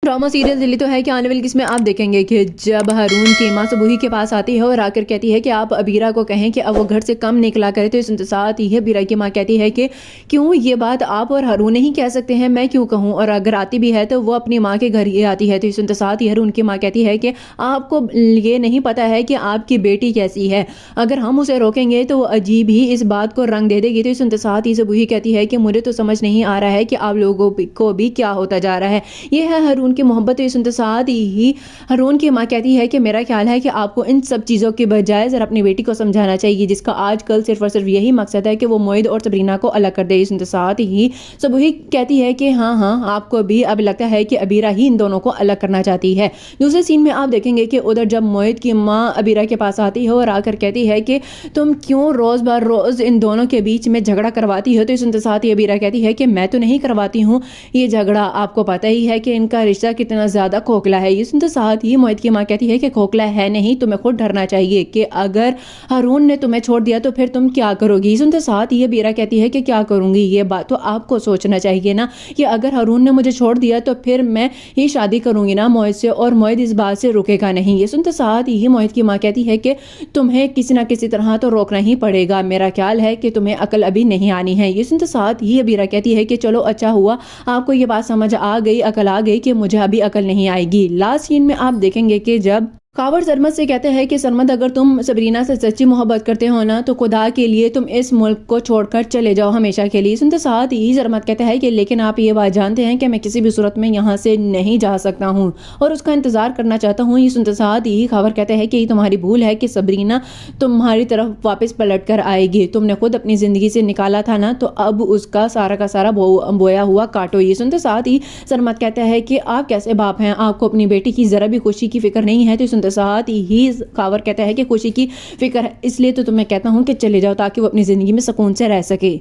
Drama serial Delhi तो है कि आने वाली किस्में आप देखेंगे कि जब हारून की माँ सबूही के पास आती है और आकर कहती है कि आप अबीरा को कहें कि अब वो घर से कम निकला करे, तो इस साथ ही अबीरा की माँ कहती है कि क्यों ये बात आप और हारून नहीं कह सकते हैं, मैं क्यों कहूँ, और अगर आती भी है तो वो अपनी माँ के घर ही आती है। तो इस साथ ही हारून की माँ कहती है कि आपको ये नहीं पता है कि आपकी बेटी कैसी है, अगर हम उसे रोकेंगे तो वो अजीब ही इस बात को रंग दे देगी। तो इस साथ ही सबूही कहती है कि मुझे तो समझ नहीं आ रहा है कि आप लोगों को भी क्या होता जा रहा है। ये है हारून की मोहब्बत। तो सुनते साथ ही हारून की माँ कहती है कि मेरा ख्याल है कि आपको इन सब चीज़ों के बजाय ज़रा अपनी बेटी को समझाना चाहिए, जिसका आजकल सिर्फ और सिर्फ यही मकसद है कि वो मोहित और सबरीना को अलग कर दे। सुनते साथ ही सबूही कहती है कि हाँ हाँ, आपको भी अब लगता है कि अबीरा ही इन दोनों को अलग करना चाहती है। दूसरे सीन में आप देखेंगे कि उधर जब मोहित की माँ अबीरा के पास आती है और आकर कहती है कि तुम क्यों रोज़ बर रोज़ इन दोनों के बीच में झगड़ा करवाती हो, तो सुनते साथ ही अबीरा कहती है कि मैं तो नहीं करवाती हूँ ये झगड़ा, आपको पता ही है कि इनका रिश्ता कितना ज़्यादा खोखला है। ये सुनते साथ ही मोहित की माँ कहती है कि खोखला है नहीं, तुम्हें खुद डरना चाहिए कि अगर हारून ने तुम्हें छोड़ दिया तो फिर तुम क्या करोगी। सुनते साथ ही अबीरा कहती है कि क्या करूँगी, ये बात तो आपको सोचना चाहिए ना कि अगर हारून ने मुझे छोड़ दिया तो फिर मैं ही शादी करूँगी ना मोहित से, और मोहित इस बात से रुकेगा नहीं। ये सुनते साथ ही मोहित की माँ कहती है कि तुम्हें किसी ना किसी तरह तो रोकना ही पड़ेगा, मेरा ख्याल है कि तुम्हें अकल अभी नहीं आनी है। ये सुनते साथ ही अबीरा कहती है कि चलो अच्छा हुआ आपको ये बात समझ आ गई, अकल आ गई कि मुझे अभी अकल नहीं आएगी। लास्ट सीन में आप देखेंगे कि जब कावड़ सरमद से कहते हैं कि सरमद अगर तुम सबरीना से सच्ची मोहब्बत करते हो ना तो खुदा के लिए तुम इस मुल्क को छोड़कर चले जाओ हमेशा के लिए। सुनते साथ ही सरमद कहता है कि लेकिन आप ये बात जानते हैं कि मैं किसी भी सूरत में यहाँ से नहीं जा सकता हूँ और उसका इंतजार करना चाहता हूँ। ये सुनते साथ ही कावड़ कहते हैं कि ये तुम्हारी भूल है कि सबरीना तुम्हारी तरफ वापस पलट कर आएगी, तुमने खुद अपनी जिंदगी से निकाला था ना, तो अब उसका सारा का सारा बोया हुआ काटो। ये सुनते साथ ही सरमद कहता है कि आप कैसे बाप हैं, आपको अपनी बेटी की जरा भी खुशी की फिक्र नहीं है। तो साथ ही कावर कहता है कि खुशी की फिक्र है, इसलिए तो तुम्हें कहता हूं कि चले जाओ ताकि वो अपनी जिंदगी में सुकून से रह सके।